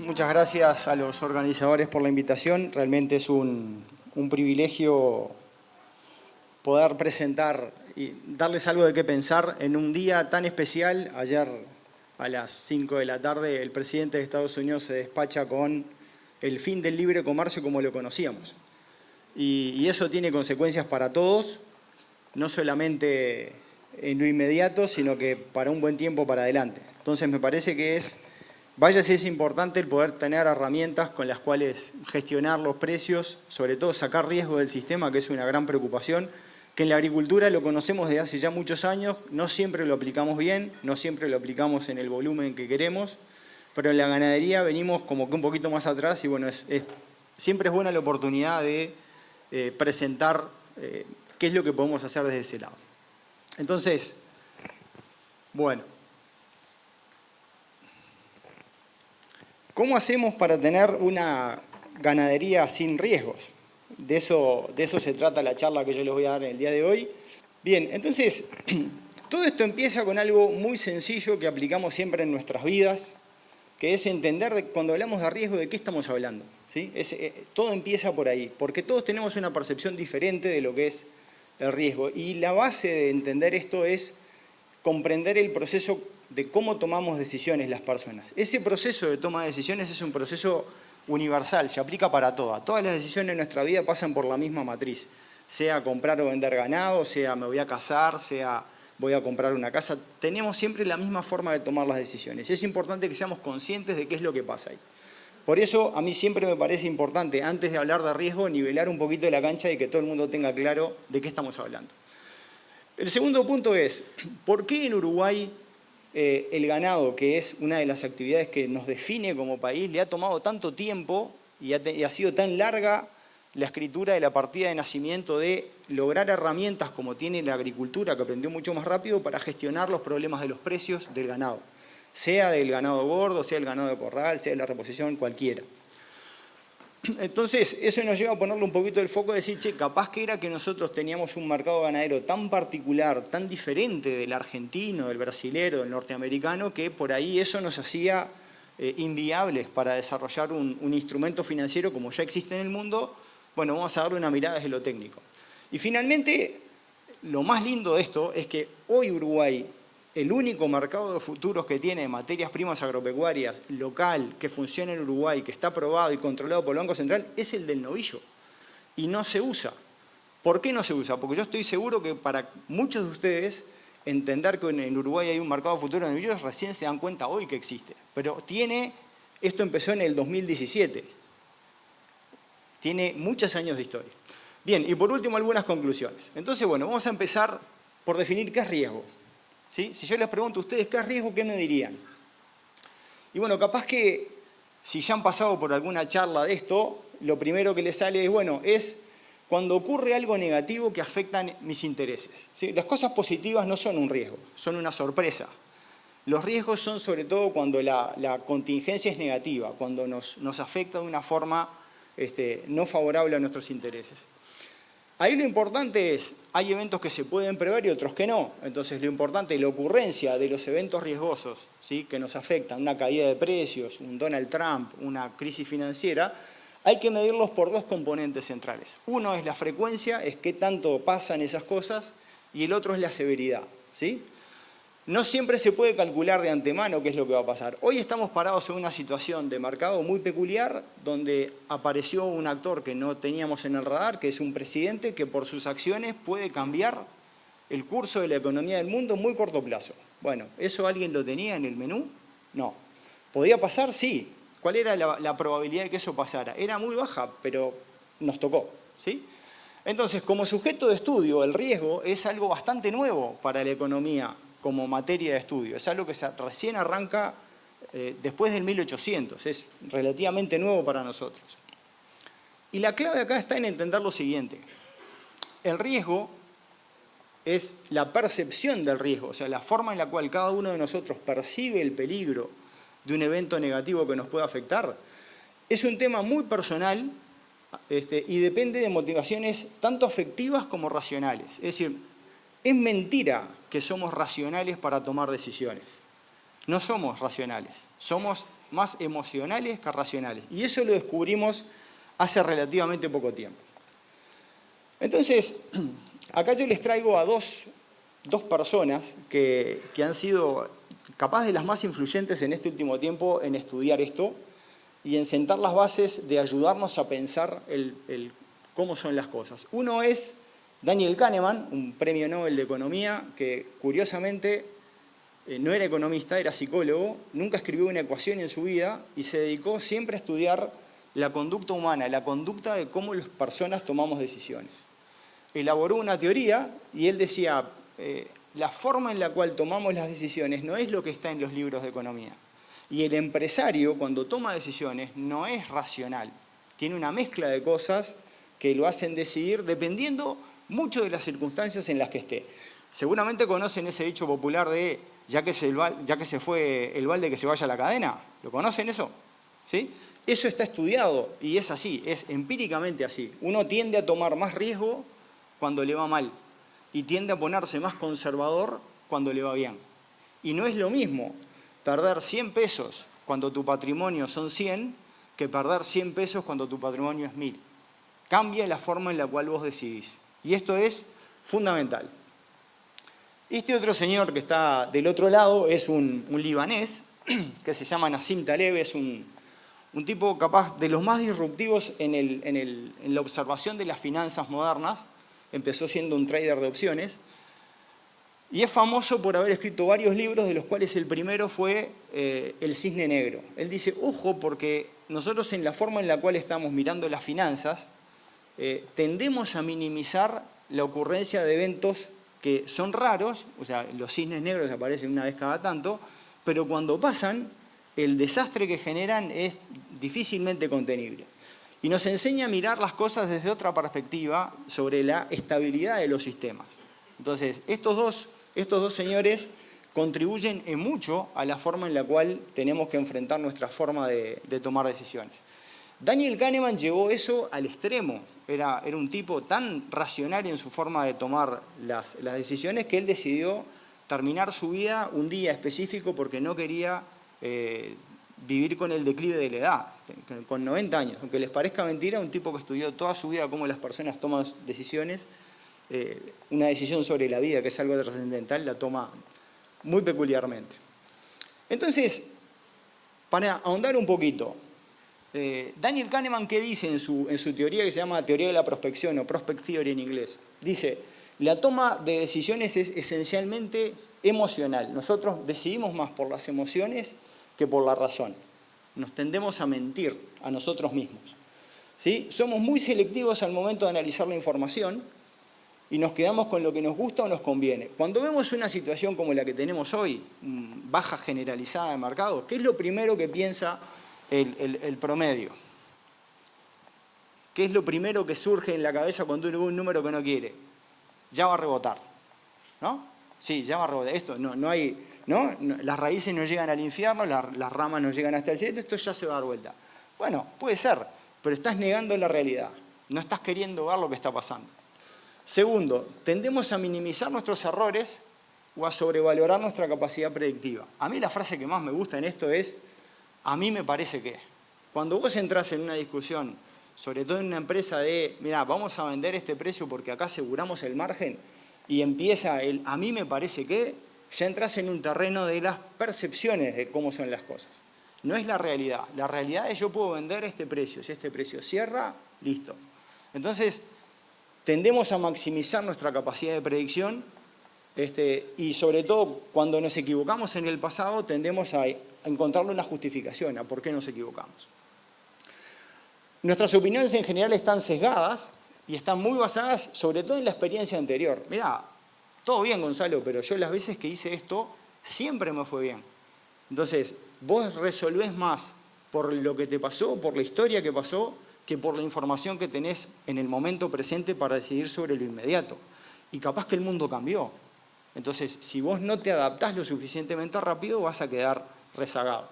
Muchas gracias a los organizadores por la invitación. Realmente es un privilegio poder presentar y darles algo de qué pensar en un día tan especial. Ayer a las 5 de la tarde el presidente de Estados Unidos se despacha con el fin del libre comercio como lo conocíamos. Y eso tiene consecuencias para todos, no solamente en lo inmediato, sino que para un buen tiempo para adelante. Entonces me parece que vaya si es importante el poder tener herramientas con las cuales gestionar los precios, sobre todo sacar riesgo del sistema, que es una gran preocupación, que en la agricultura lo conocemos desde hace ya muchos años, no siempre lo aplicamos bien, no siempre lo aplicamos en el volumen que queremos, pero en la ganadería venimos como que un poquito más atrás y bueno, siempre es buena la oportunidad de presentar qué es lo que podemos hacer desde ese lado. Entonces, bueno, ¿cómo hacemos para tener una ganadería sin riesgos? De eso se trata la charla que yo les voy a dar en el día de hoy. Bien, entonces, todo esto empieza con algo muy sencillo que aplicamos siempre en nuestras vidas, que es entender cuando hablamos de riesgo de qué estamos hablando. ¿Sí? Todo empieza por ahí, porque todos tenemos una percepción diferente de lo que es el riesgo. Y la base de entender esto es comprender el proceso de cómo tomamos decisiones las personas. Ese proceso de toma de decisiones es un proceso universal, se aplica para todas. Todas las decisiones en nuestra vida pasan por la misma matriz. Sea comprar o vender ganado, sea me voy a casar, sea voy a comprar una casa. Tenemos siempre la misma forma de tomar las decisiones. Es importante que seamos conscientes de qué es lo que pasa ahí. Por eso a mí siempre me parece importante, antes de hablar de riesgo, nivelar un poquito la cancha y que todo el mundo tenga claro de qué estamos hablando. El segundo punto es, ¿por qué en Uruguay el ganado, que es una de las actividades que nos define como país, le ha tomado tanto tiempo y ha sido tan larga la escritura de la partida de nacimiento de lograr herramientas como tiene la agricultura, que aprendió mucho más rápido, para gestionar los problemas de los precios del ganado? Sea del ganado gordo, sea del ganado de corral, sea de la reposición, cualquiera. Entonces, eso nos lleva a ponerle un poquito el foco y decir, che, capaz que era que nosotros teníamos un mercado ganadero tan particular, tan diferente del argentino, del brasilero, del norteamericano, que por ahí eso nos hacía inviables para desarrollar un instrumento financiero como ya existe en el mundo. Bueno, vamos a darle una mirada desde lo técnico. Y finalmente, lo más lindo de esto es que hoy Uruguay, el único mercado de futuros que tiene materias primas agropecuarias local, que funciona en Uruguay, que está aprobado y controlado por el Banco Central, es el del novillo. Y no se usa. ¿Por qué no se usa? Porque yo estoy seguro que para muchos de ustedes entender que en Uruguay hay un mercado de futuros de novillos recién se dan cuenta hoy que existe. Pero esto empezó en el 2017. Tiene muchos años de historia. Bien, y por último algunas conclusiones. Entonces, bueno, vamos a empezar por definir qué es riesgo. ¿Sí? Si yo les pregunto a ustedes qué es riesgo, ¿qué me dirían? Y bueno, capaz que si ya han pasado por alguna charla de esto, lo primero que les sale es, bueno, es cuando ocurre algo negativo que afecta mis intereses. ¿Sí? Las cosas positivas no son un riesgo, son una sorpresa. Los riesgos son sobre todo cuando la contingencia es negativa, cuando nos afecta de una forma no favorable a nuestros intereses. Ahí lo importante es, hay eventos que se pueden prever y otros que no. Entonces lo importante es la ocurrencia de los eventos riesgosos, ¿sí?, que nos afectan, una caída de precios, un Donald Trump, una crisis financiera, hay que medirlos por dos componentes centrales. Uno es la frecuencia, es qué tanto pasan esas cosas, y el otro es la severidad, ¿sí? No siempre se puede calcular de antemano qué es lo que va a pasar. Hoy estamos parados en una situación de mercado muy peculiar, donde apareció un actor que no teníamos en el radar, que es un presidente que por sus acciones puede cambiar el curso de la economía del mundo en muy corto plazo. Bueno, ¿eso alguien lo tenía en el menú? No. ¿Podía pasar? Sí. ¿Cuál era la probabilidad de que eso pasara? Era muy baja, pero nos tocó, ¿sí? Entonces, como sujeto de estudio, el riesgo es algo bastante nuevo para la economía como materia de estudio. Es algo que recién arranca después del 1800, es relativamente nuevo para nosotros. Y la clave acá está en entender lo siguiente. El riesgo es la percepción del riesgo, o sea, la forma en la cual cada uno de nosotros percibe el peligro de un evento negativo que nos pueda afectar. Es un tema muy personal y depende de motivaciones tanto afectivas como racionales. Es decir, es mentira que somos racionales para tomar decisiones. No somos racionales, somos más emocionales que racionales. Y eso lo descubrimos hace relativamente poco tiempo. Entonces, acá yo les traigo a dos personas que han sido capaz de las más influyentes en este último tiempo en estudiar esto y en sentar las bases de ayudarnos a pensar cómo son las cosas. Uno es Daniel Kahneman, un premio Nobel de Economía, que curiosamente no era economista, era psicólogo, nunca escribió una ecuación en su vida y se dedicó siempre a estudiar la conducta humana, la conducta de cómo las personas tomamos decisiones. Elaboró una teoría y él decía, la forma en la cual tomamos las decisiones no es lo que está en los libros de economía. Y el empresario, cuando toma decisiones, no es racional. Tiene una mezcla de cosas que lo hacen decidir dependiendo mucho de las circunstancias en las que esté. Seguramente conocen ese dicho popular de ya que se fue el balde que se vaya a la cadena. ¿Lo conocen eso? ¿Sí? Eso está estudiado y es así, es empíricamente así. Uno tiende a tomar más riesgo cuando le va mal y tiende a ponerse más conservador cuando le va bien. Y no es lo mismo perder 100 pesos cuando tu patrimonio son 100 que perder 100 pesos cuando tu patrimonio es 1000. Cambia la forma en la cual vos decidís. Y esto es fundamental. Este otro señor que está del otro lado es un libanés que se llama Nassim Taleb, es un tipo capaz de los más disruptivos en la observación de las finanzas modernas. Empezó siendo un trader de opciones y es famoso por haber escrito varios libros, de los cuales el primero fue El Cisne Negro. Él dice, ojo, porque nosotros en la forma en la cual estamos mirando las finanzas tendemos a minimizar la ocurrencia de eventos que son raros, o sea, los cisnes negros aparecen una vez cada tanto, pero cuando pasan, el desastre que generan es difícilmente contenible. Y nos enseña a mirar las cosas desde otra perspectiva sobre la estabilidad de los sistemas. Entonces, estos dos señores contribuyen en mucho a la forma en la cual tenemos que enfrentar nuestra forma de tomar decisiones. Daniel Kahneman llevó eso al extremo. Era un tipo tan racional en su forma de tomar las decisiones que él decidió terminar su vida un día específico porque no quería vivir con el declive de la edad, con 90 años. Aunque les parezca mentira, un tipo que estudió toda su vida cómo las personas toman decisiones, una decisión sobre la vida, que es algo trascendental, la toma muy peculiarmente. Entonces, para ahondar un poquito, Daniel Kahneman, ¿qué dice en su teoría que se llama teoría de la prospección o prospect theory en inglés? Dice, la toma de decisiones es esencialmente emocional. Nosotros decidimos más por las emociones que por la razón. Nos tendemos a mentir a nosotros mismos. ¿Sí? Somos muy selectivos al momento de analizar la información y nos quedamos con lo que nos gusta o nos conviene. Cuando vemos una situación como la que tenemos hoy, baja generalizada de mercado, ¿qué es lo primero que piensa el promedio? ¿Qué es lo primero que surge en la cabeza cuando uno ve un número que no quiere? Ya va a rebotar, ¿no? Sí, ya va a rebotar. Esto no hay, ¿no? Las raíces no llegan al infierno, las ramas no llegan hasta el cielo, esto ya se va a dar vuelta. Bueno, puede ser, pero estás negando la realidad. No estás queriendo ver lo que está pasando. Segundo, tendemos a minimizar nuestros errores o a sobrevalorar nuestra capacidad predictiva. A mí la frase que más me gusta en esto es, a mí me parece que. Cuando vos entras en una discusión, sobre todo en una empresa de, mirá, vamos a vender este precio porque acá aseguramos el margen, y empieza el a mí me parece que, ya entras en un terreno de las percepciones de cómo son las cosas. No es la realidad. La realidad es yo puedo vender este precio. Si este precio cierra, listo. Entonces, tendemos a maximizar nuestra capacidad de predicción y sobre todo cuando nos equivocamos en el pasado tendemos a encontrarle una justificación a por qué nos equivocamos. Nuestras opiniones en general están sesgadas y están muy basadas sobre todo en la experiencia anterior. Mirá, todo bien Gonzalo, pero yo las veces que hice esto siempre me fue bien. Entonces, vos resolvés más por lo que te pasó, por la historia que pasó, que por la información que tenés en el momento presente para decidir sobre lo inmediato. Y capaz que el mundo cambió. Entonces, si vos no te adaptás lo suficientemente rápido, vas a quedar rezagado.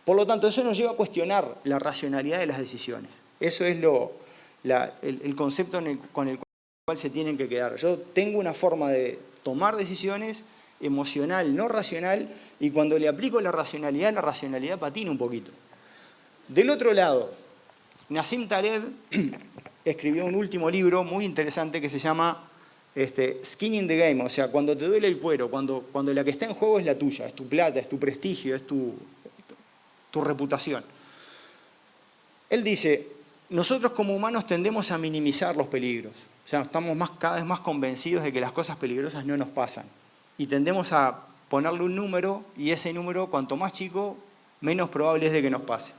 Por lo tanto, eso nos lleva a cuestionar la racionalidad de las decisiones. Eso es el concepto con el cual se tienen que quedar. Yo tengo una forma de tomar decisiones emocional, no racional, y cuando le aplico la racionalidad patina un poquito. Del otro lado, Nassim Taleb escribió un último libro muy interesante que se llama Skin in the Game, o sea, cuando te duele el cuero, cuando la que está en juego es la tuya, es tu plata, es tu prestigio, es tu reputación. Él dice, nosotros como humanos tendemos a minimizar los peligros, o sea, estamos cada vez más convencidos de que las cosas peligrosas no nos pasan, y tendemos a ponerle un número, y ese número, cuanto más chico, menos probable es de que nos pase.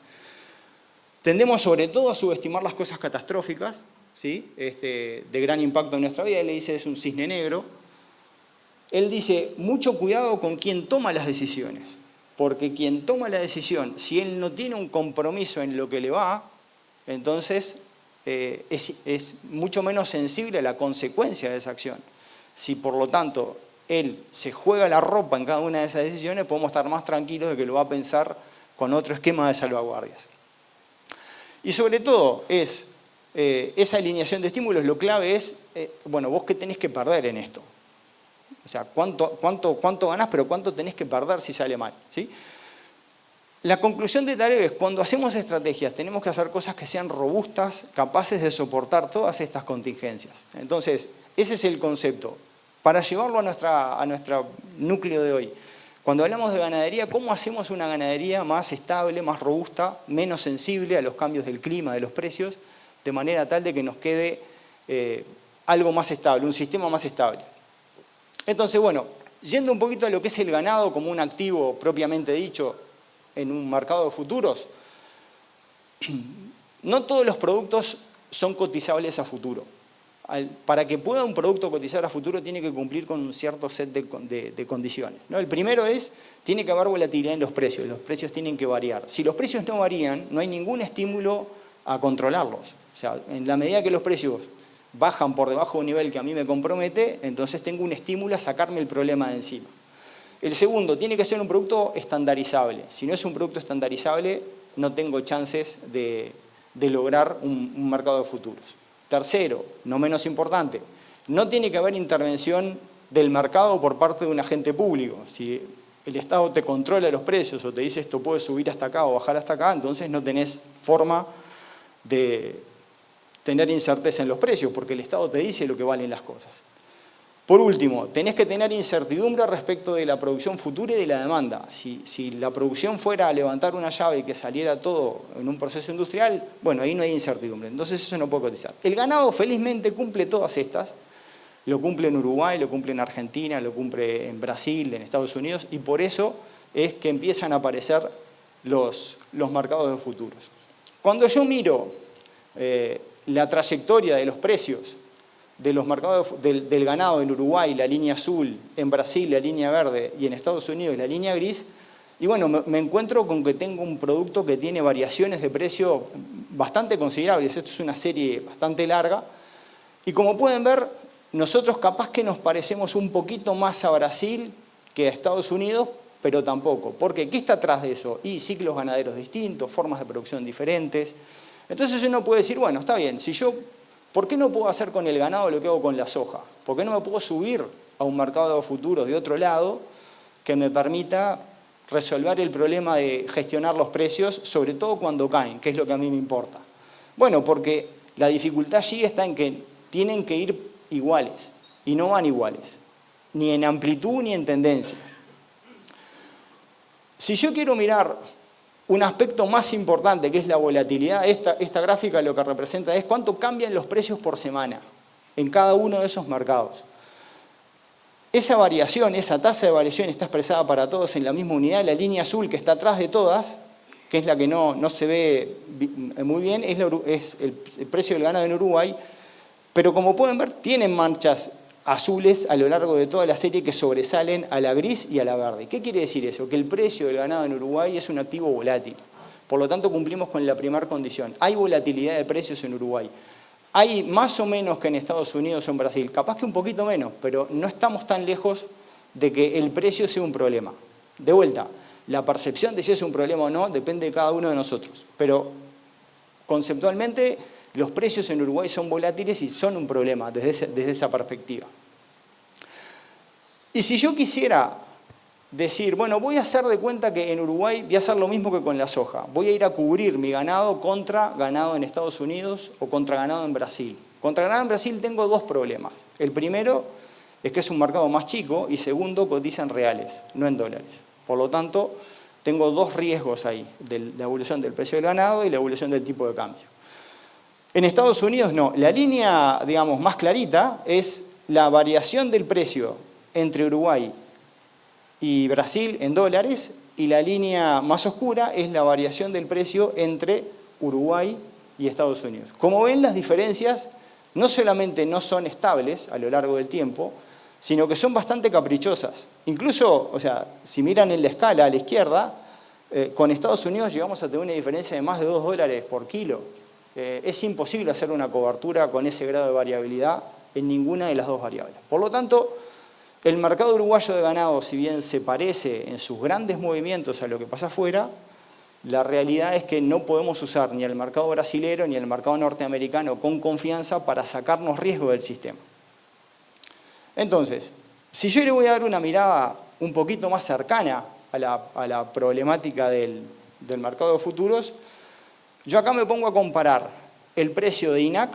Tendemos sobre todo a subestimar las cosas catastróficas, ¿sí? De gran impacto en nuestra vida. Él le dice, es un cisne negro. Él dice, mucho cuidado con quien toma las decisiones, porque quien toma la decisión, si él no tiene un compromiso en lo que le va, entonces es mucho menos sensible a la consecuencia de esa acción. Si por lo tanto él se juega la ropa en cada una de esas decisiones, podemos estar más tranquilos de que lo va a pensar con otro esquema de salvaguardias. Y sobre todo, esa alineación de estímulos, lo clave es, bueno, vos qué tenés que perder en esto. O sea, cuánto ganás, pero cuánto tenés que perder si sale mal, ¿sí? La conclusión de Taleb es, cuando hacemos estrategias, tenemos que hacer cosas que sean robustas, capaces de soportar todas estas contingencias. Entonces, ese es el concepto. Para llevarlo a nuestro núcleo de hoy, cuando hablamos de ganadería, ¿cómo hacemos una ganadería más estable, más robusta, menos sensible a los cambios del clima, de los precios, de manera tal de que nos quede algo más estable, un sistema más estable? Entonces, bueno, yendo un poquito a lo que es el ganado como un activo propiamente dicho en un mercado de futuros, no todos los productos son cotizables a futuro. Para que pueda un producto cotizar a futuro tiene que cumplir con un cierto set de condiciones, ¿no? El primero es, tiene que haber volatilidad en los precios tienen que variar. Si los precios no varían, no hay ningún estímulo a controlarlos. O sea, en la medida que los precios bajan por debajo de un nivel que a mí me compromete, entonces tengo un estímulo a sacarme el problema de encima. El segundo, tiene que ser un producto estandarizable. Si no es un producto estandarizable, no tengo chances de lograr un mercado de futuros. Tercero, no menos importante, no tiene que haber intervención del mercado por parte de un agente público. Si el Estado te controla los precios o te dice esto puede subir hasta acá o bajar hasta acá, entonces no tenés forma de tener incerteza en los precios, porque el Estado te dice lo que valen las cosas. Por último, tenés que tener incertidumbre respecto de la producción futura y de la demanda. Si la producción fuera a levantar una llave y que saliera todo en un proceso industrial, bueno, ahí no hay incertidumbre, entonces eso no puede cotizar. El ganado felizmente cumple todas estas, lo cumple en Uruguay, lo cumple en Argentina, lo cumple en Brasil, en Estados Unidos, y por eso es que empiezan a aparecer los mercados de futuros. Cuando yo miro la trayectoria de los precios de los mercados del ganado en Uruguay, la línea azul, en Brasil la línea verde y en Estados Unidos la línea gris, y bueno, me encuentro con que tengo un producto que tiene variaciones de precio bastante considerables. Esto es una serie bastante larga, y como pueden ver, nosotros capaz que nos parecemos un poquito más a Brasil que a Estados Unidos, pero tampoco. ¿Por qué? ¿Qué está atrás de eso? Y ciclos ganaderos distintos, formas de producción diferentes. Entonces uno puede decir, bueno, está bien, ¿por qué no puedo hacer con el ganado lo que hago con la soja? ¿Por qué no me puedo subir a un mercado de futuros de otro lado que me permita resolver el problema de gestionar los precios, sobre todo cuando caen, que es lo que a mí me importa? Bueno, porque la dificultad allí está en que tienen que ir iguales, y no van iguales, ni en amplitud ni en tendencia. Si yo quiero mirar un aspecto más importante, que es la volatilidad, esta gráfica lo que representa es cuánto cambian los precios por semana en cada uno de esos mercados. Esa variación, esa tasa de variación está expresada para todos en la misma unidad. La línea azul que está atrás de todas, que es la que no se ve muy bien, es el precio del ganado en Uruguay, pero como pueden ver, tienen manchas azules a lo largo de toda la serie que sobresalen a la gris y a la verde. ¿Qué quiere decir eso? Que el precio del ganado en Uruguay es un activo volátil. Por lo tanto, cumplimos con la primera condición. Hay volatilidad de precios en Uruguay. Hay más o menos que en Estados Unidos o en Brasil. Capaz que un poquito menos, pero no estamos tan lejos de que el precio sea un problema. De vuelta, la percepción de si es un problema o no depende de cada uno de nosotros. Pero conceptualmente, los precios en Uruguay son volátiles y son un problema desde esa perspectiva. Y si yo quisiera decir, bueno, voy a hacer de cuenta que en Uruguay voy a hacer lo mismo que con la soja. Voy a ir a cubrir mi ganado contra ganado en Estados Unidos o contra ganado en Brasil. Contra ganado en Brasil tengo dos problemas. El primero es que es un mercado más chico y segundo, cotiza en reales, no en dólares. Por lo tanto, tengo dos riesgos ahí, de la evolución del precio del ganado y la evolución del tipo de cambio. En Estados Unidos no. La línea, digamos, más clarita es la variación del precio entre Uruguay y Brasil en dólares, y la línea más oscura es la variación del precio entre Uruguay y Estados Unidos. Como ven, las diferencias no solamente no son estables a lo largo del tiempo, sino que son bastante caprichosas. Incluso, o sea, si miran en la escala a la izquierda, con Estados Unidos llegamos a tener una diferencia de más de $2 por kilo. Es imposible hacer una cobertura con ese grado de variabilidad en ninguna de las dos variables. Por lo tanto, el mercado uruguayo de ganado, si bien se parece en sus grandes movimientos a lo que pasa afuera, la realidad es que no podemos usar ni el mercado brasilero ni el mercado norteamericano con confianza para sacarnos riesgo del sistema. Entonces, si yo le voy a dar una mirada un poquito más cercana a la problemática del mercado de futuros, yo acá me pongo a comparar el precio de INAC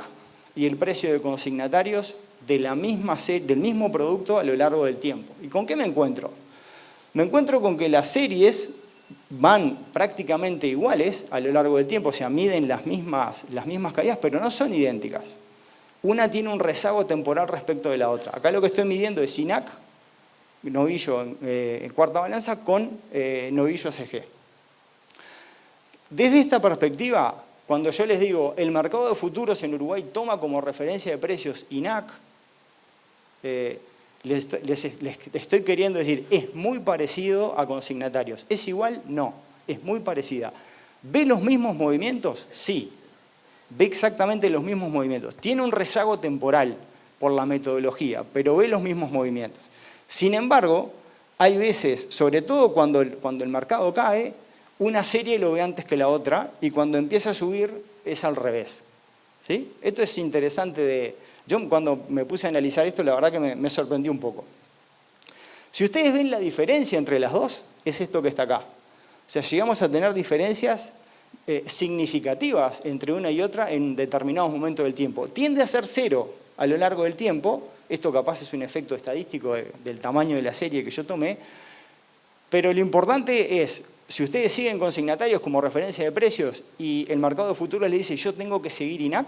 y el precio de consignatarios del mismo producto a lo largo del tiempo. ¿Y con qué me encuentro? Me encuentro con que las series van prácticamente iguales a lo largo del tiempo, o sea, miden las mismas caídas, pero no son idénticas. Una tiene un rezago temporal respecto de la otra. Acá lo que estoy midiendo es INAC, novillo en cuarta balanza, con novillo CG. Desde esta perspectiva, cuando yo les digo, el mercado de futuros en Uruguay toma como referencia de precios INAC, les estoy queriendo decir, es muy parecido a consignatarios. ¿Es igual? No, es muy parecida. ¿Ve los mismos movimientos? Sí, ve exactamente los mismos movimientos. Tiene un rezago temporal por la metodología, pero ve los mismos movimientos. Sin embargo, hay veces, sobre todo cuando el mercado cae, una serie lo ve antes que la otra y cuando empieza a subir es al revés. ¿Sí? Esto es interesante. Yo cuando me puse a analizar esto, la verdad que me sorprendió un poco. Si ustedes ven la diferencia entre las dos, es esto que está acá. O sea, llegamos a tener diferencias significativas entre una y otra en determinados momentos del tiempo. Tiende a ser cero a lo largo del tiempo. Esto capaz es un efecto estadístico del tamaño de la serie que yo tomé. Pero lo importante es, si ustedes siguen consignatarios como referencia de precios y el mercado de futuros le dice yo tengo que seguir INAC,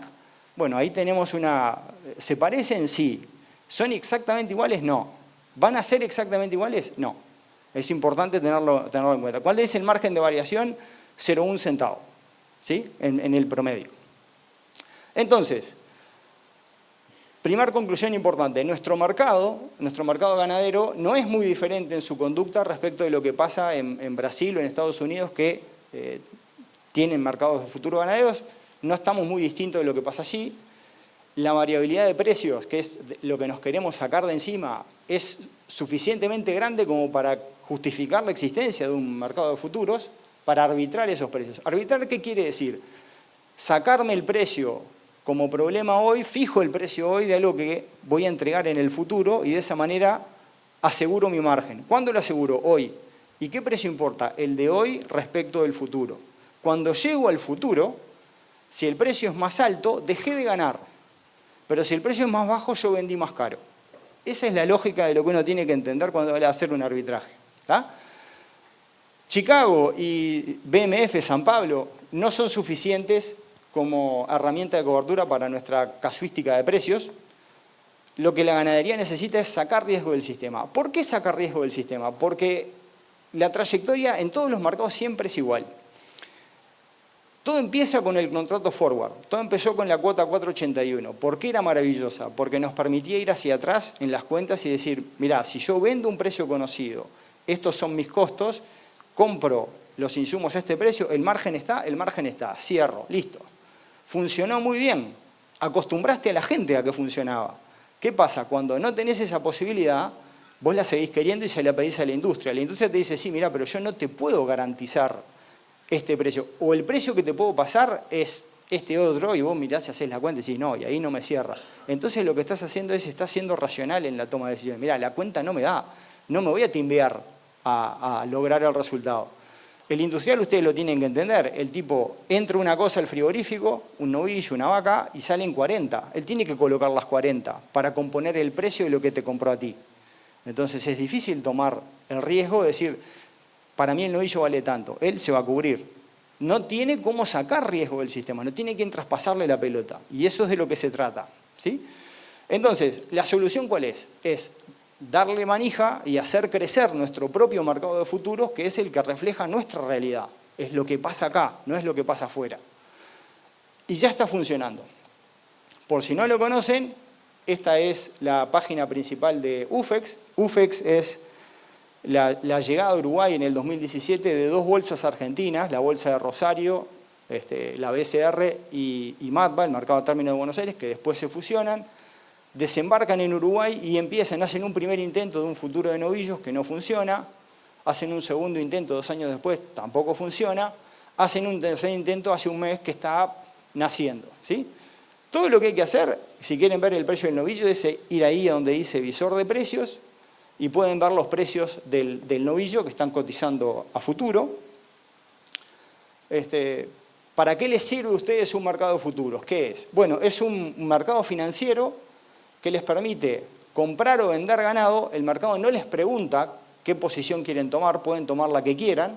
bueno, ahí tenemos una... ¿Se parecen? Sí. ¿Son exactamente iguales? No. ¿Van a ser exactamente iguales? No. Es importante tenerlo en cuenta. ¿Cuál es el margen de variación? 0,1 centavo, ¿sí? En el promedio. Entonces, primera conclusión importante, nuestro mercado ganadero no es muy diferente en su conducta respecto de lo que pasa en Brasil o en Estados Unidos, que tienen mercados de futuros ganaderos. No estamos muy distintos de lo que pasa allí. La variabilidad de precios, que es lo que nos queremos sacar de encima, es suficientemente grande como para justificar la existencia de un mercado de futuros, para arbitrar esos precios. ¿Arbitrar qué quiere decir? Sacarme el precio como problema hoy, fijo el precio hoy de algo que voy a entregar en el futuro y de esa manera aseguro mi margen. ¿Cuándo lo aseguro? Hoy. ¿Y qué precio importa? El de hoy respecto del futuro. Cuando llego al futuro, si el precio es más alto, dejé de ganar. Pero si el precio es más bajo, yo vendí más caro. Esa es la lógica de lo que uno tiene que entender cuando va a hacer un arbitraje. ¿Está? Chicago y BMF San Pablo no son suficientes como herramienta de cobertura para nuestra casuística de precios. Lo que la ganadería necesita es sacar riesgo del sistema. ¿Por qué sacar riesgo del sistema? Porque la trayectoria en todos los mercados siempre es igual. Todo empieza con el contrato forward. Todo empezó con la cuota 481. ¿Por qué era maravillosa? Porque nos permitía ir hacia atrás en las cuentas y decir, mirá, si yo vendo un precio conocido, estos son mis costos, compro los insumos a este precio, el margen está, cierro, listo. Funcionó muy bien. Acostumbraste a la gente a que funcionaba. ¿Qué pasa? Cuando no tenés esa posibilidad, vos la seguís queriendo y se la pedís a la industria. La industria te dice, sí, mirá, pero yo no te puedo garantizar este precio. O el precio que te puedo pasar es este otro y vos mirás y hacés la cuenta y decís, no, y ahí no me cierra. Entonces lo que estás haciendo es, estás siendo racional en la toma de decisiones. Mirá, la cuenta no me da. no me voy a timbear a lograr el resultado. El industrial ustedes lo tienen que entender. El tipo entra una cosa al frigorífico, un novillo, una vaca, y salen 40. Él tiene que colocar las 40 para componer el precio de lo que te compró a ti. Entonces es difícil tomar el riesgo de decir, para mí el novillo vale tanto. Él se va a cubrir. No tiene cómo sacar riesgo del sistema, no tiene quien traspasarle la pelota. Y eso es de lo que se trata, ¿sí? Entonces, ¿la solución cuál es? Es darle manija y hacer crecer nuestro propio mercado de futuros, que es el que refleja nuestra realidad. Es lo que pasa acá, no es lo que pasa afuera. Y ya está funcionando. Por si no lo conocen, esta es la página principal de UFEX. UFEX es la llegada a Uruguay en el 2017 de dos bolsas argentinas, la bolsa de Rosario, la BCR y MATBA, el Mercado de Términos de Buenos Aires, que después se fusionan. Desembarcan en Uruguay y hacen un primer intento de un futuro de novillos que no funciona, hacen un segundo intento 2 años después, tampoco funciona, hacen un tercer intento hace un mes que está naciendo, ¿sí? Todo lo que hay que hacer, si quieren ver el precio del novillo, es ir ahí a donde dice visor de precios y pueden ver los precios del novillo que están cotizando a futuro. ¿Para qué les sirve a ustedes un mercado de futuros? ¿Qué es? Bueno, es un mercado financiero que les permite comprar o vender ganado. El mercado no les pregunta qué posición quieren tomar, pueden tomar la que quieran.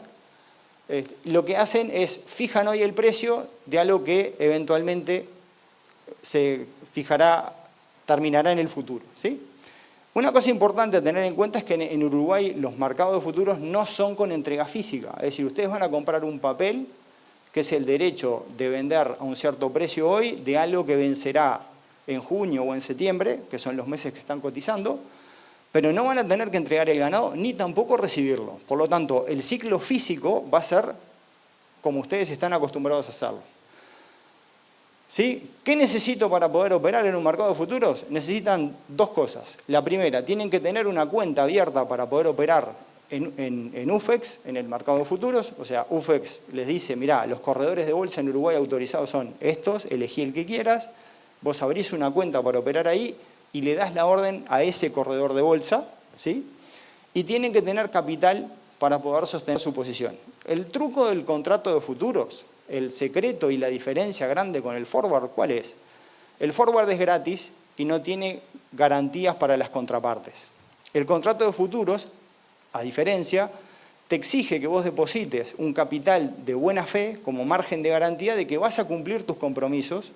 Lo que hacen es fijan hoy el precio de algo que eventualmente se fijará, terminará en el futuro, ¿sí? Una cosa importante a tener en cuenta es que en Uruguay los mercados de futuros no son con entrega física. Es decir, ustedes van a comprar un papel que es el derecho de vender a un cierto precio hoy de algo que vencerá en junio o en septiembre, que son los meses que están cotizando, pero no van a tener que entregar el ganado ni tampoco recibirlo. Por lo tanto, el ciclo físico va a ser como ustedes están acostumbrados a hacerlo. ¿Sí? ¿Qué necesito para poder operar en un mercado de futuros? Necesitan 2 cosas. La primera, tienen que tener una cuenta abierta para poder operar en UFEX, en el mercado de futuros. O sea, UFEX les dice, mirá, los corredores de bolsa en Uruguay autorizados son estos, elegí el que quieras. Vos abrís una cuenta para operar ahí y le das la orden a ese corredor de bolsa, ¿sí? Y tienen que tener capital para poder sostener su posición. El truco del contrato de futuros, el secreto y la diferencia grande con el forward, ¿cuál es? El forward es gratis y no tiene garantías para las contrapartes. El contrato de futuros, a diferencia, te exige que vos deposites un capital de buena fe como margen de garantía de que vas a cumplir tus compromisos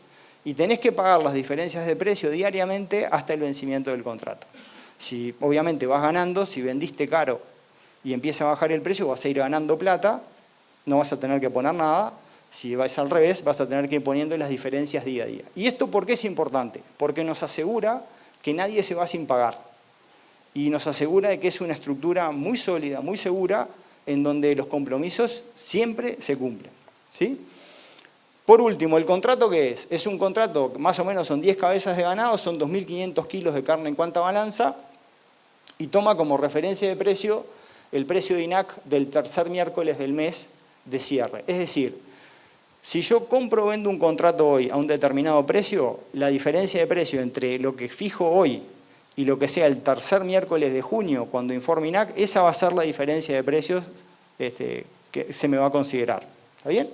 y tenés que pagar las diferencias de precio diariamente hasta el vencimiento del contrato. Si obviamente vas ganando, si vendiste caro y empieza a bajar el precio, vas a ir ganando plata, no vas a tener que poner nada. Si vas al revés, vas a tener que ir poniendo las diferencias día a día. ¿Y esto por qué es importante? Porque nos asegura que nadie se va sin pagar. Y nos asegura de que es una estructura muy sólida, muy segura, en donde los compromisos siempre se cumplen, ¿sí? Por último, ¿el contrato qué es? Es un contrato, más o menos son 10 cabezas de ganado, son 2.500 kilos de carne en cuanta balanza, y toma como referencia de precio el precio de INAC del tercer miércoles del mes de cierre. Es decir, si yo compro o vendo un contrato hoy a un determinado precio, la diferencia de precio entre lo que fijo hoy y lo que sea el tercer miércoles de junio, cuando informe INAC, esa va a ser la diferencia de precios que se me va a considerar. ¿Está bien?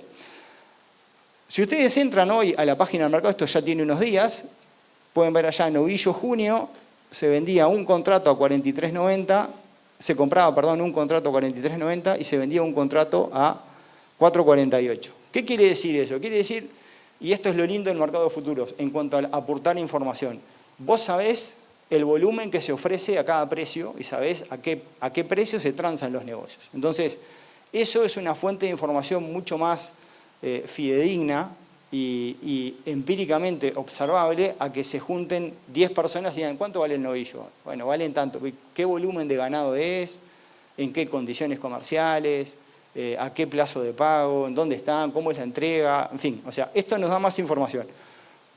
Si ustedes entran hoy a la página del mercado, esto ya tiene unos días, pueden ver allá, novillo junio, se vendía un contrato a 43.90, se compraba, perdón, un contrato a 43.90 y se vendía un contrato a 4.48. ¿Qué quiere decir eso? Quiere decir, y esto es lo lindo del mercado de futuros, en cuanto a aportar información, vos sabés el volumen que se ofrece a cada precio y sabés a qué precio se transan los negocios. Entonces, eso es una fuente de información mucho más fidedigna y empíricamente observable a que se junten 10 personas y digan, ¿cuánto vale el novillo? Bueno, valen tanto. ¿Qué volumen de ganado es? ¿En qué condiciones comerciales? ¿A qué plazo de pago? ¿En dónde están? ¿Cómo es la entrega? En fin, o sea, esto nos da más información.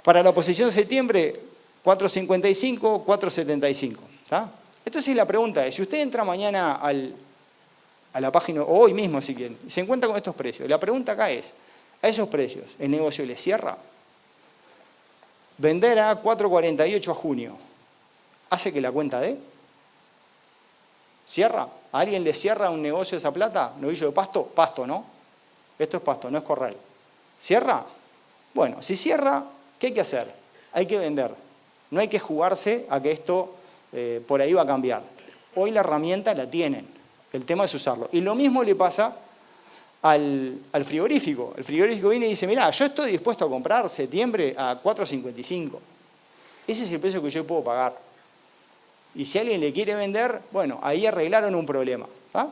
Para la posición de septiembre, 4.55, 4.75. ¿Está? Entonces la pregunta es, si usted entra mañana a la página, o hoy mismo si quieren, y se encuentra con estos precios, la pregunta acá es, a esos precios, ¿el negocio le cierra? Vender a 4.48 a junio, ¿hace que la cuenta dé? ¿Cierra? ¿A alguien le cierra un negocio esa plata? ¿Novillo de pasto? Pasto, ¿no? Esto es pasto, no es corral. ¿Cierra? Bueno, si cierra, ¿qué hay que hacer? Hay que vender. No hay que jugarse a que esto por ahí va a cambiar. Hoy la herramienta la tienen. El tema es usarlo. Y lo mismo le pasa al frigorífico. El frigorífico viene y dice, mirá, yo estoy dispuesto a comprar septiembre a 4.55. Ese es el precio que yo puedo pagar. Y si alguien le quiere vender, bueno, ahí arreglaron un problema. ¿Ah?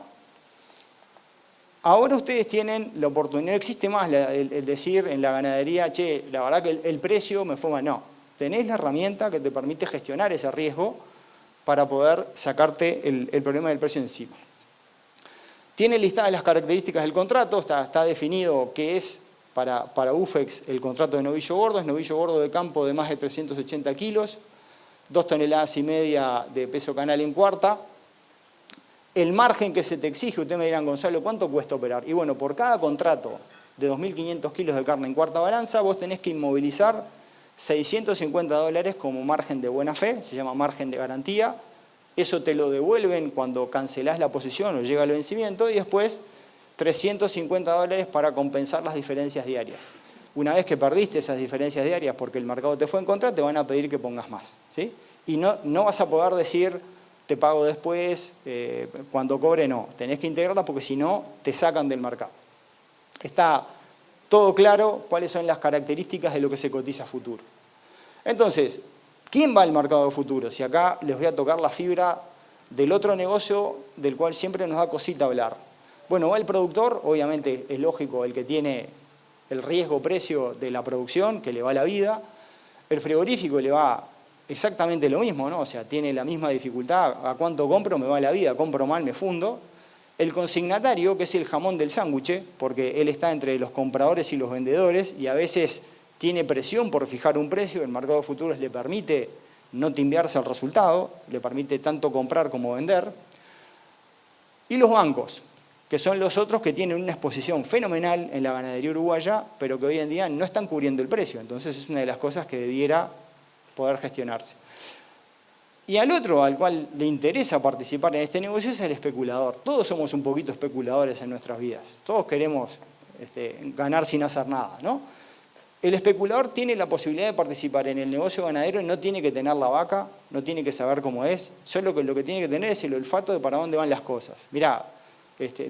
Ahora ustedes tienen la oportunidad, no existe más el decir en la ganadería, che, la verdad que el precio me fue mal. No, tenés la herramienta que te permite gestionar ese riesgo para poder sacarte el problema del precio encima. Tiene listadas las características del contrato, está definido qué es para UFEX el contrato de novillo gordo, es novillo gordo de campo de más de 380 kilos, 2,5 toneladas de peso canal en cuarta. El margen que se te exige, ustedes me dirán, Gonzalo, ¿cuánto cuesta operar? Y bueno, por cada contrato de 2.500 kilos de carne en cuarta balanza, vos tenés que inmovilizar $650 como margen de buena fe, se llama margen de garantía. Eso te lo devuelven cuando cancelás la posición o llega el vencimiento y después $350 para compensar las diferencias diarias. Una vez que perdiste esas diferencias diarias porque el mercado te fue en contra, te van a pedir que pongas más, ¿sí? Y no vas a poder decir, te pago después, cuando cobre, no. Tenés que integrarla porque si no, te sacan del mercado. Está todo claro cuáles son las características de lo que se cotiza a futuro. Entonces, ¿quién va al mercado de futuros? Y acá les voy a tocar la fibra del otro negocio del cual siempre nos da cosita hablar. Bueno, va el productor, obviamente es lógico, el que tiene el riesgo-precio de la producción, que le va la vida. El frigorífico le va exactamente lo mismo, ¿no? O sea, tiene la misma dificultad. ¿A cuánto compro? Me va la vida. Compro mal, me fundo. El consignatario, que es el jamón del sándwich, porque él está entre los compradores y los vendedores y a veces tiene presión por fijar un precio, el mercado de futuros le permite no timbiarse al resultado, le permite tanto comprar como vender. Y los bancos, que son los otros que tienen una exposición fenomenal en la ganadería uruguaya, pero que hoy en día no están cubriendo el precio. Entonces es una de las cosas que debiera poder gestionarse. Y al otro, al cual le interesa participar en este negocio, es el especulador. Todos somos un poquito especuladores en nuestras vidas. Todos queremos ganar sin hacer nada, ¿no? El especulador tiene la posibilidad de participar en el negocio ganadero y no tiene que tener la vaca, no tiene que saber cómo es, solo que lo que tiene que tener es el olfato de para dónde van las cosas. Mirá,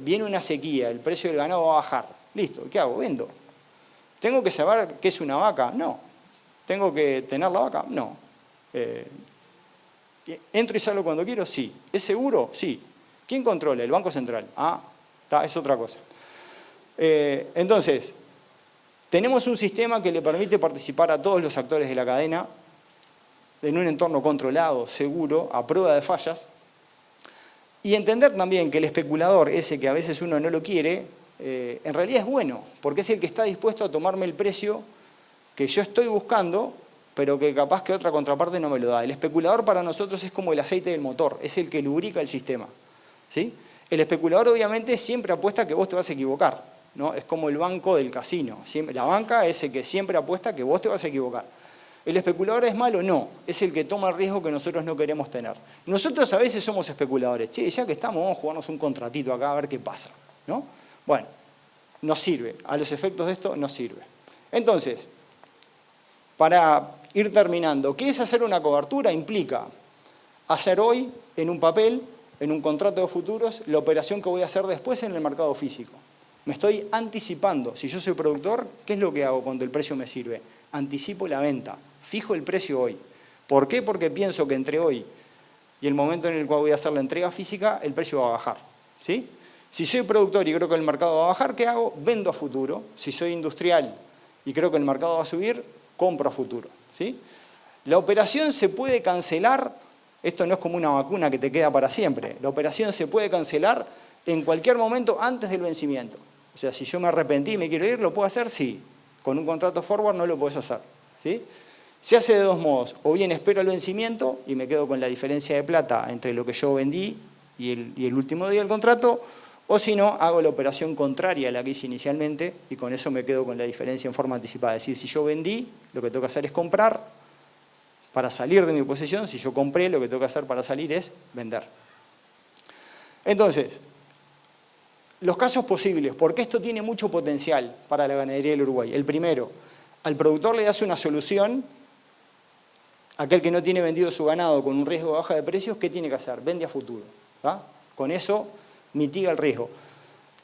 viene una sequía, el precio del ganado va a bajar. Listo, ¿qué hago? Vendo. ¿Tengo que saber qué es una vaca? No. ¿Tengo que tener la vaca? No. ¿Entro y salgo cuando quiero? Sí. ¿Es seguro? Sí. ¿Quién controla? El Banco Central. Ah, es otra cosa. Entonces, tenemos un sistema que le permite participar a todos los actores de la cadena en un entorno controlado, seguro, a prueba de fallas. Y entender también que el especulador, ese que a veces uno no lo quiere, en realidad es bueno, porque es el que está dispuesto a tomarme el precio que yo estoy buscando, pero que capaz que otra contraparte no me lo da. El especulador para nosotros es como el aceite del motor, es el que lubrica el sistema, ¿sí? El especulador obviamente siempre apuesta que vos te vas a equivocar, ¿no? Es como el banco del casino. La banca es el que siempre apuesta que vos te vas a equivocar. ¿El especulador es malo? No, es el que toma el riesgo que nosotros no queremos tener. Nosotros a veces somos especuladores. Che, ya que estamos, vamos a jugarnos un contratito acá a ver qué pasa, ¿no? Bueno, nos sirve. A los efectos de esto nos sirve. Entonces, para ir terminando, ¿qué es hacer una cobertura? Implica hacer hoy en un papel, en un contrato de futuros, la operación que voy a hacer después en el mercado físico. Me estoy anticipando. Si yo soy productor, ¿qué es lo que hago cuando el precio me sirve? Anticipo la venta, fijo el precio hoy. ¿Por qué? Porque pienso que entre hoy y el momento en el cual voy a hacer la entrega física, el precio va a bajar, ¿sí? Si soy productor y creo que el mercado va a bajar, ¿qué hago? Vendo a futuro. Si soy industrial y creo que el mercado va a subir, compro a futuro, ¿sí? La operación se puede cancelar, esto no es como una vacuna que te queda para siempre, la operación se puede cancelar en cualquier momento antes del vencimiento. O sea, si yo me arrepentí y me quiero ir, ¿lo puedo hacer? Sí. Con un contrato forward no lo puedes hacer, ¿sí? Se hace de dos modos, o bien espero el vencimiento y me quedo con la diferencia de plata entre lo que yo vendí y el último día del contrato, o si no, hago la operación contraria a la que hice inicialmente y con eso me quedo con la diferencia en forma anticipada. Es decir, si yo vendí, lo que tengo que hacer es comprar para salir de mi posición. Si yo compré, lo que tengo que hacer para salir es vender. Entonces, los casos posibles, porque esto tiene mucho potencial para la ganadería del Uruguay. El primero, al productor le das una solución, aquel que no tiene vendido su ganado con un riesgo de baja de precios, ¿qué tiene que hacer? Vende a futuro. ¿Va? Con eso mitiga el riesgo.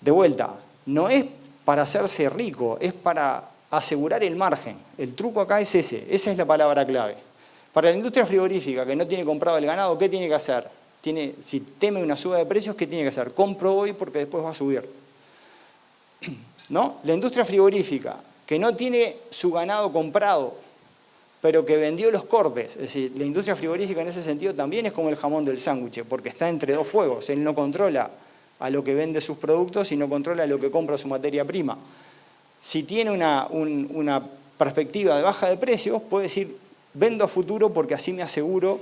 De vuelta, no es para hacerse rico, es para asegurar el margen. El truco acá es ese, esa es la palabra clave. Para la industria frigorífica que no tiene comprado el ganado, ¿qué tiene que hacer? Si teme una suba de precios, ¿qué tiene que hacer? Compro hoy porque después va a subir. ¿No? La industria frigorífica que no tiene su ganado comprado, pero que vendió los cortes, es decir, la industria frigorífica en ese sentido también es como el jamón del sándwich, porque está entre dos fuegos. Él no controla a lo que vende sus productos y no controla a lo que compra su materia prima. Si tiene una perspectiva de baja de precios, puede decir, vendo a futuro porque así me aseguro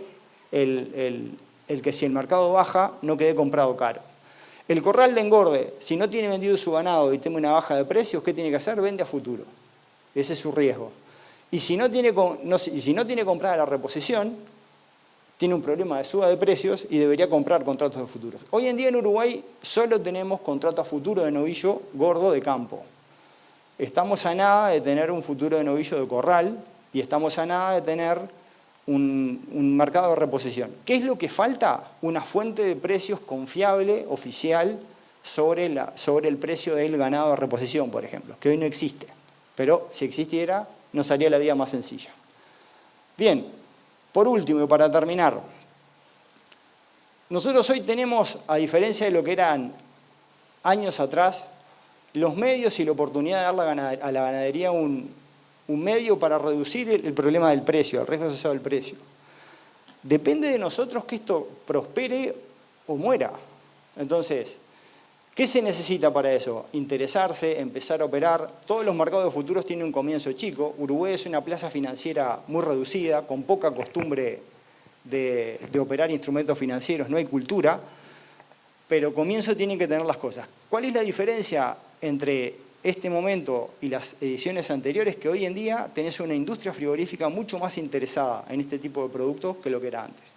el que si el mercado baja, no quede comprado caro. El corral de engorde, si no tiene vendido su ganado y teme una baja de precios, ¿qué tiene que hacer? Vende a futuro. Ese es su riesgo. Y si no tiene comprada la reposición, tiene un problema de suba de precios y debería comprar contratos de futuros. Hoy en día en Uruguay solo tenemos contrato a futuro de novillo gordo de campo. Estamos a nada de tener un futuro de novillo de corral y estamos a nada de tener un mercado de reposición. ¿Qué es lo que falta? Una fuente de precios confiable, oficial, sobre el precio del ganado de reposición, por ejemplo, que hoy no existe. Pero si existiera, nos haría la vida más sencilla. Bien, por último y para terminar, nosotros hoy tenemos, a diferencia de lo que eran años atrás, los medios y la oportunidad de dar a la ganadería un medio para reducir el problema del precio, el riesgo asociado al precio. Depende de nosotros que esto prospere o muera. Entonces, ¿qué se necesita para eso? Interesarse, empezar a operar. Todos los mercados de futuros tienen un comienzo chico. Uruguay es una plaza financiera muy reducida, con poca costumbre de operar instrumentos financieros, no hay cultura, pero comienzo tienen que tener las cosas. ¿Cuál es la diferencia entre este momento y las ediciones anteriores? Que hoy en día tenés una industria frigorífica mucho más interesada en este tipo de productos que lo que era antes.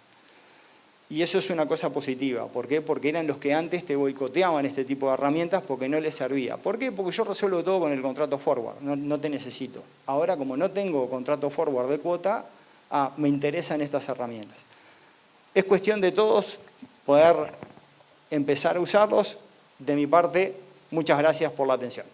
Y eso es una cosa positiva. ¿Por qué? Porque eran los que antes te boicoteaban este tipo de herramientas porque no les servía. ¿Por qué? Porque yo resuelvo todo con el contrato forward, no te necesito. Ahora, como no tengo contrato forward de cuota, me interesan estas herramientas. Es cuestión de todos poder empezar a usarlos. De mi parte, muchas gracias por la atención.